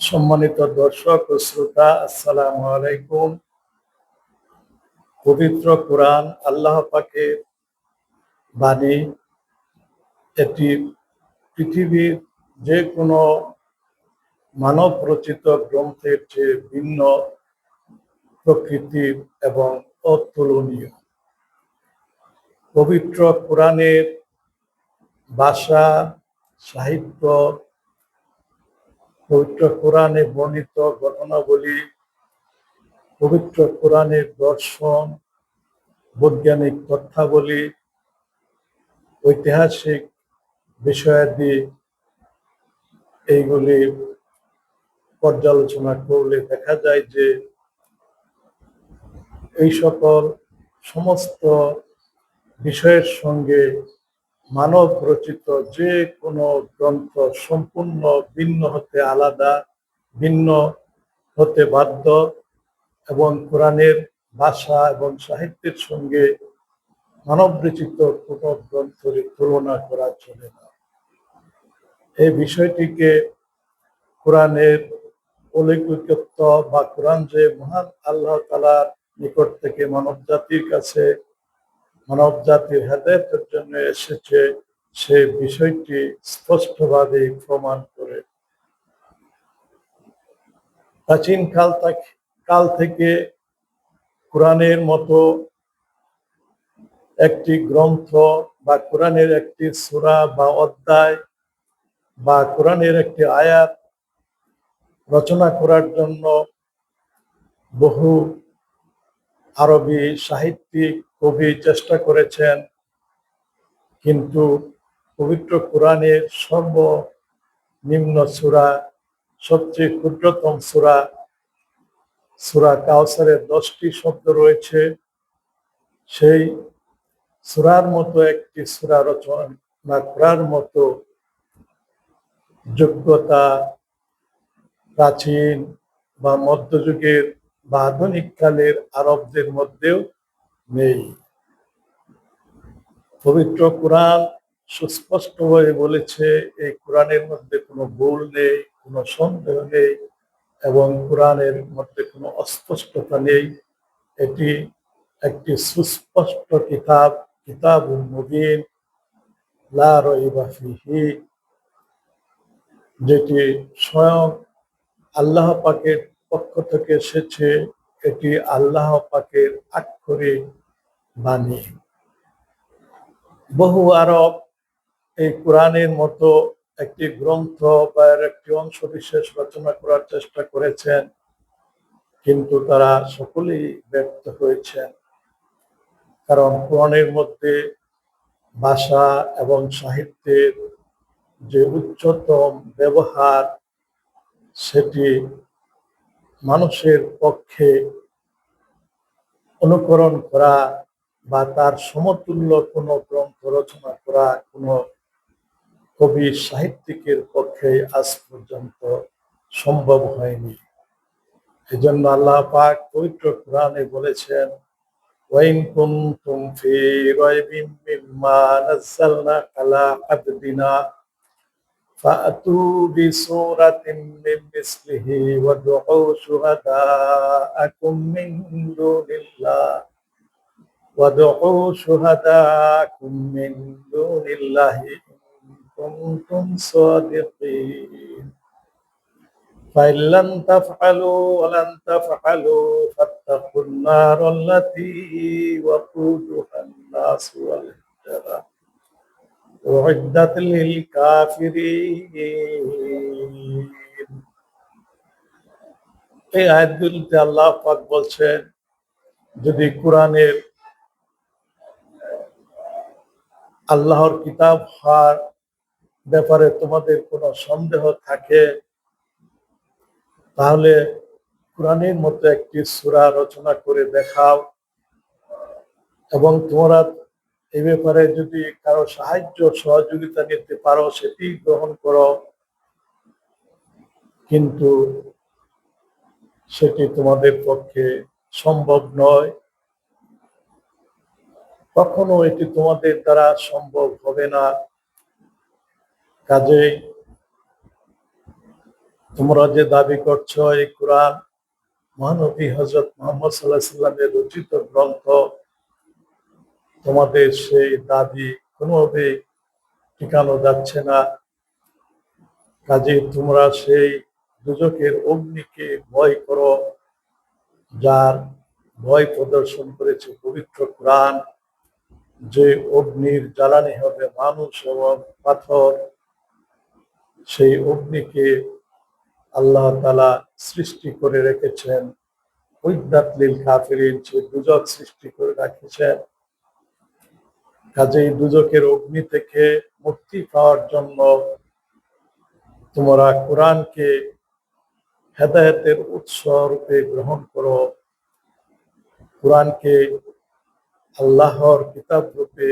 সম্মানিত দর্শক ও শ্রোতা, আসসালামু আলাইকুম। পবিত্র কোরআন আল্লাহ পাকের বাণী। এটি পৃথিবীর যে কোনো মানব রচিত গ্রন্থের চেয়ে ভিন্ন প্রকৃতির এবং অতুলনীয়। পবিত্র কোরআনের ভাষা, সাহিত্য, পবিত্র কোরআনে বর্ণিত ঘটনাবলী, পবিত্র কোরআনের দর্শন, বৈজ্ঞানিক তথ্যাবলী, ঐতিহাসিক বিষয়াদি, এইগুলি পর্যালোচনা করলে দেখা যায় যে এই সকল সমস্ত বিষয়ের সঙ্গে মানব রচিত যে কোনো গ্রন্থ সম্পূর্ণ ভিন্ন হতে আলাদা, ভিন্ন হতে বাধ্য, এবং কোরআনের ভাষা এবং সাহিত্যের সঙ্গে মানব রচিত কোনো গ্রন্থের তুলনা করা চলে না। এই বিষয়টিকে কোরআনের অলৌকিকত্ব বা কোরআন যে মহান আল্লাহ তাআলার নিকট থেকে মানব জাতির কাছে মানব জাতির হেদায়েতের জন্য এসেছে, সে বিষয়টি স্পষ্টভাবে প্রমাণ করে। প্রাচীন কাল থেকে কোরআনের মতো একটি গ্রন্থ বা কোরআনের একটি সূরা বা অধ্যায় বা কোরআনের একটি আয়াত রচনা করার জন্য বহু আরবি সাহিত্যিক কবি চেষ্টা করেছেন, কিন্তু পবিত্র কোরআনের সর্বনিম্ন সূরা, সবচেয়ে ক্ষুদ্রতম সূরা কাউসারের 10টি শব্দ রয়েছে। সেই সূরার মতো একটি সূরা রচনা করার মতো যোগ্যতা প্রাচীন বা মধ্যযুগের বা আধুনিক কালের আরবদের মধ্যেও নেই। পবিত্র কোরআন সুস্পষ্টভাবে বলেছে, এই কোরআনের মধ্যে কোনো ভুল নেই, কোনো সন্দেহ নেই, এবং কোরআনের মধ্যে কোনো অস্পষ্টতা নেই। এটি একটি সুস্পষ্ট কিতাবুল মুবিন লা রাইবা ফীহি, যেটি স্বয়ং আল্লাহ পাকের পক্ষ থেকে এসেছে। এটি আল্লাহ পাকের আক্ষরিক বাণী। বহু আরব এই কোরআনের মতো একটি গ্রন্থ বা এর একটি অংশ বিশেষ রচনা করার চেষ্টা করেছেন, কিন্তু তারা সকলেই ব্যর্থ হয়েছেন। কারণ কোরআনের মধ্যে ভাষা এবং সাহিত্যের যে উচ্চতম ব্যবহার, সেটি মানুষের পক্ষে অনুকরণ করা বা তার সমতুল্য কোনো গ্রন্থ রচনা করা কোনো কবি সাহিত্যিকের পক্ষে আজ পর্যন্ত সম্ভব হয়নি। এজন্য আল্লাহ পাক পবিত্র কোরআনে বলেছেন, ওয়াইন কুনতুম ফি রাইবিম মিম্মা নাযালনা আলা আবদিনা ফাআতু বিসূরাতিন মিন মিসলিহি ওয়াদউ শুহাদাআকুম মিন দুনিল্লাহ وادعوا شهداءكم من دون الله إن كنتم صادقين فإن لم تفعلوا ولن تفعلوا فاتقوا النار التي وقودها الناس والحجارة أعدت للكافرين। এই আয়াতগুলিতে আল্লাহ পাক বলছেন, যদি কোরআনের আল্লাহর কিতাব হওয়ার ব্যাপারে তোমাদের কোনো সন্দেহ থাকে, তাহলে কোরআনের মতো একটি সূরা রচনা করে দেখাও, এবং তোমরা এই ব্যাপারে যদি কারো সাহায্য সহযোগিতা নিতে পারো সেটি গ্রহণ করো, কিন্তু সেটি তোমাদের পক্ষে সম্ভব নয়। কখনো এটি তোমাদের দ্বারা সম্ভব হবে না। কাজেই তোমরা যে দাবি করছো এই কোরআন মহানবী হযরত মুহাম্মদ সাল্লাল্লাহু আলাইহি সাল্লামের রচিত গ্রন্থ, তোমাদের সেই দাবি কোনোভাবে ঠেকানো যাচ্ছে না। কাজেই তোমরা সেই দুজকের অগ্নিকে ভয় করো, যার ভয় প্রদর্শন করেছে পবিত্র কোরআন, যে অগ্নির জ্বালানি হবে মানুষ এবং পাথর। সেই অগ্নিকে আল্লাহ তাআলা সৃষ্টি করে রেখেছেন উইদ্দাত লিল কাফিরিন, যে দুজক সৃষ্টি করে রাখেছেন। কাজেই দুজকের অগ্নি থেকে মুক্তি পাওয়ার জন্য তোমরা কোরআনকে হেদায়েতের উৎস রূপে গ্রহণ করো, কোরআনকে আল্লাহর কিতাব রূপে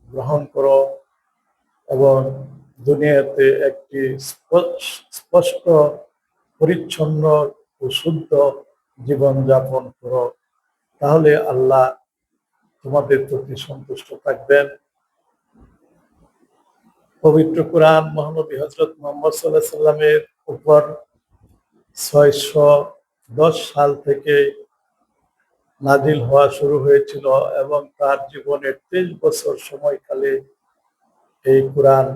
গ্রহণ করো এবং দুনিয়াতে একটি স্পষ্ট পরিচ্ছন্ন ও শুদ্ধ জীবন যাপন করো। তাহলে আল্লাহ তোমাদের প্রতি সন্তুষ্ট থাকবেন। পবিত্র কোরআন মহানবী হযরত মুহাম্মদ সাল্লাল্লাহু আলাইহি সাল্লামের উপর 610 সাল থেকে নাজিল হওয়া শুরু হয়েছিল এবং তার জীবনের 23 বছর সময়কালে এই কোরআন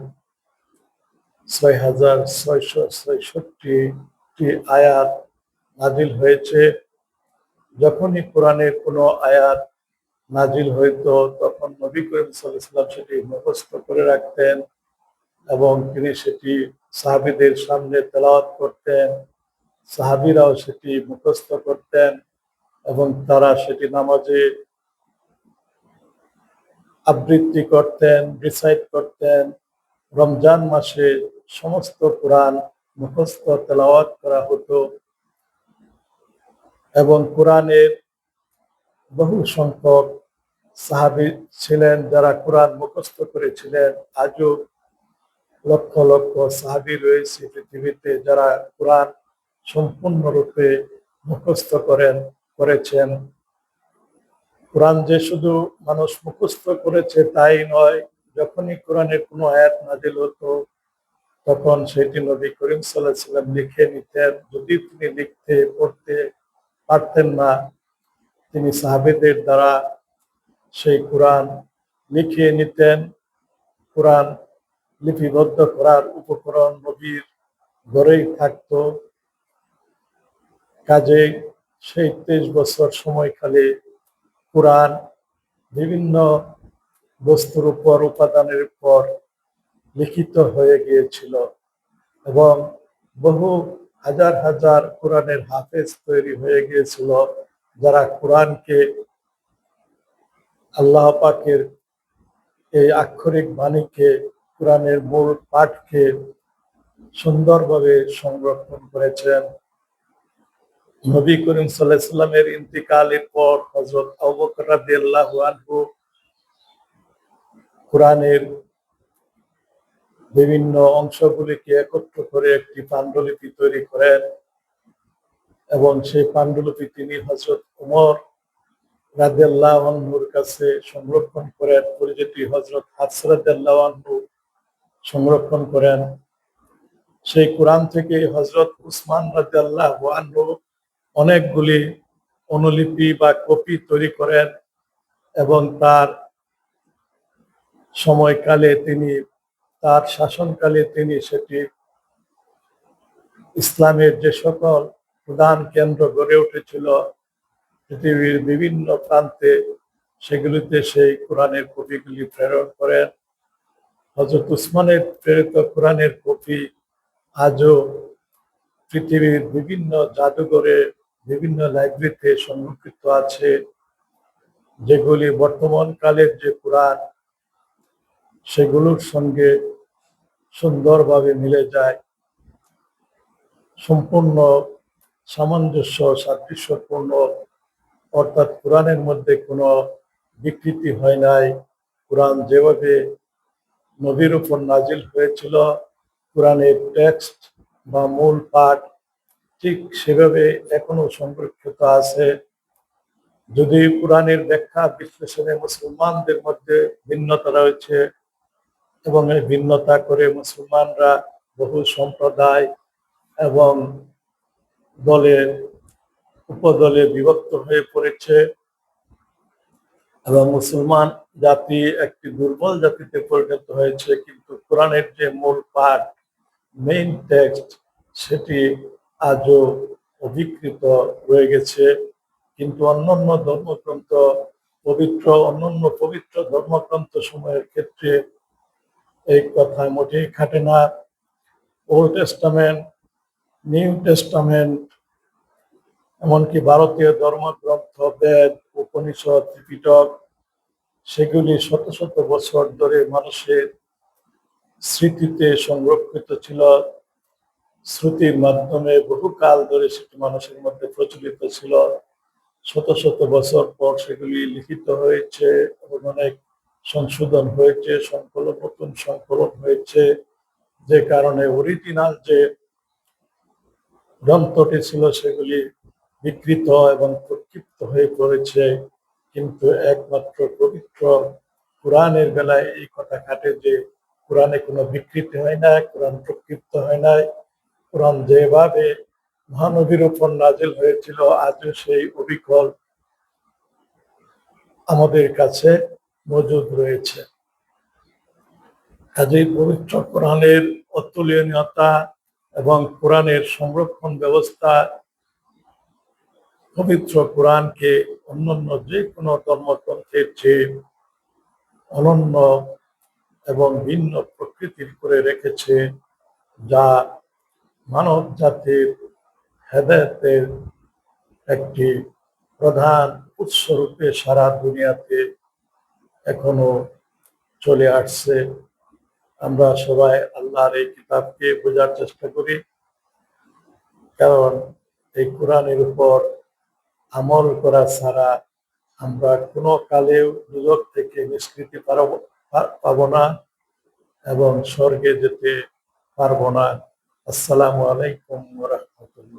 6666টি আয়াত নাজিল হয়েছে। যখনই কোরআনের কোনো আয়াত নাজিল হইতো তখন নবী করিম সাল্লাল্লাহু আলাইহি ওয়াসাল্লাম সেটি মুখস্থ করে রাখতেন এবং তিনি সেটি সাহাবীদের সামনে তেলাওয়াত করতেন। সাহাবীরাও সেটি মুখস্থ করতেন এবং তারা সেটি নামাজে আবৃত্তি করতেন, রিসাইট করতেন। রমজান মাসে সমস্ত কোরআন মুখস্থ তেলাওয়াত করা হতো এবং কোরআনের বহু সংখ্যক সাহাবী ছিলেন যারা কোরআন মুখস্থ করেছিলেন। আজও লক্ষ লক্ষ সাহাবী রয়েছে পৃথিবীতে যারা কোরআন সম্পূর্ণরূপে মুখস্থ করেছেন। কোরআন যে শুধু মানুষ মুখস্থ করেছে তাই নয়, যখনই কোরআনের কোনো আয়াত নাজিল হতো তখন সেটি নবী করিম সাল্লাল্লাহু আলাইহি ওয়াসাল্লাম লিখে নিতেন। যদি তিনি লিখতে পড়তে পারতেন না, তিনি সাহাবীদের দ্বারা সেই কোরআন লিখিয়ে নিতেন। কোরআন লিপিবদ্ধ করার উপকরণ নবীর ঘরেই থাকতো। কাজেই সেই 23 বছর সময়কালে কোরআন বিভিন্ন বস্তুর উপর, উপাদানের উপর লিখিত হয়ে গিয়েছিল এবং বহু হাজার হাজার কোরআনের হাফেজ তৈরি হয়ে গিয়েছিল, যারা কোরআনকে আল্লাহ পাকের এই আক্ষরিক বাণীকে, কোরআনের মূল পাঠকে সুন্দরভাবে সংরক্ষণ করেছেন। নবী করিম সাল্লাল্লাহু আলাইহি সাল্লামের ইন্তিকালের পর হযরত আবু বকর রাদিয়াল্লাহু আনহু কোরআনের বিভিন্ন অংশগুলিকে একত্র করে একটি পাণ্ডুলিপি তৈরি করেন এবং সেই পাণ্ডুলিপি তিনি হযরত ওমর রাদিয়াল্লাহু আনহুর কাছে সংরক্ষণ করেন। পরিচিতি হযরত হাফস রাদিয়াল্লাহু আনহু সংরক্ষণ করেন। সেই কোরআন থেকে হযরত উসমান রাদিয়াল্লাহু আনহু অনেকগুলি অনুলিপি বা কপি তৈরি করেন এবং তার সময়কালে তার শাসনকালে তিনি সেটি ইসলামের যে সকল প্রধান কেন্দ্র গড়ে উঠেছিল পৃথিবীর বিভিন্ন প্রান্তে, সেগুলিতে সেই কোরআনের কপিগুলি প্রেরণ করেন। হযরত উসমানের প্রেরিত কোরআনের কপি আজও পৃথিবীর বিভিন্ন জাদুঘরে, বিভিন্ন লাইব্রেরিতে সংরক্ষিত আছে, যেগুলি বর্তমান কালের যে কোরআন সেগুলোর সঙ্গে সুন্দরভাবে মিলে যায়, সম্পূর্ণ সামঞ্জস্য সাদৃশ্যপূর্ণ। অর্থাৎ কোরআনের মধ্যে কোনো বিকৃতি হয় নাই। কোরআন যেভাবে নবীর উপর নাজিল হয়েছিল, কোরআনের টেক্সট বা মূল পাঠ ঠিক সেভাবে এখনো সংরক্ষিত আছে। যদি কোরআনের ব্যাখ্যা বিশ্লেষণে মুসলমানদের মধ্যে ভিন্নতা রয়েছে এবং এই ভিন্নতা করে মুসলমানরা বহু সম্প্রদায় এবং দলের উপদলে বিভক্ত হয়ে পড়েছে এবং মুসলমান জাতি একটি দুর্বল জাতিতে পরিণত হয়েছে। কিন্তু কোরআনের যে মূল পাঠ, মেইন টেক্সট, সেটি আজও অধিকৃত রয়ে গেছে। কিন্তু অন্যান্য ধর্মগ্রন্থ, অন্যান্য পবিত্র ধর্মগ্রন্থ সমূহের ক্ষেত্রে এই কথা মোটেই খাটে না। ওল্ড টেস্টামেন্ট, নিউ টেস্টামেন্ট, এমনকি ভারতীয় ধর্মগ্রন্থ, বেদ, উপনিষদ, ত্রিপিটক, সেগুলি শত শত বছর ধরে মানুষের স্মৃতিতে সংরক্ষিত ছিল। শ্রুতির মাধ্যমে বহুকাল ধরে সেটি মানুষের মধ্যে প্রচলিত ছিল। শত শত বছর পর সেগুলি লিখিত হয়েছে এবং অনেক সংশোধন হয়েছে, নতুন সংকলন হয়েছে, যে কারণে অরিজিনাল যে গ্রন্থটি ছিল সেগুলি বিকৃত এবং প্রক্ষিপ্ত হয়ে পড়েছে। কিন্তু একমাত্র পবিত্র কোরআনের বেলায় এই কথা খাটে যে কোরআনে কোনো বিকৃতি হয় না, কোরআন প্রক্ষিপ্ত হয় নাই। কোরআন যেভাবে মহানবীর উপর নাজিল হয়েছিল আজও সেই অবিকল আমাদের কাছে মজুদ রয়েছে। কাজেই পবিত্র কোরআনের অতুলনীয়তা এবং কোরআনের সংরক্ষণ ব্যবস্থা পবিত্র কোরআনকে অন্যান্য যে কোনো ধর্মগ্রন্থের চেয়ে অনন্য এবং ভিন্ন প্রকৃতির করে রেখেছে, যা মানব জাতির হেদায়েতের একটি প্রধান উৎসরূপে সারা দুনিয়াতে এখনো চলে আসছে। আমরা সবাই আল্লাহর এই কিতাবকে বোঝার চেষ্টা করি, কারণ এই কোরআনের উপর আমল করা ছাড়া আমরা কোনো কালেও দুজক থেকে নিষ্কৃতি পাবো না এবং স্বর্গে যেতে পারবো না। আসসালামু আলাইকুম ওয়া রাহমাতুল্লাহ।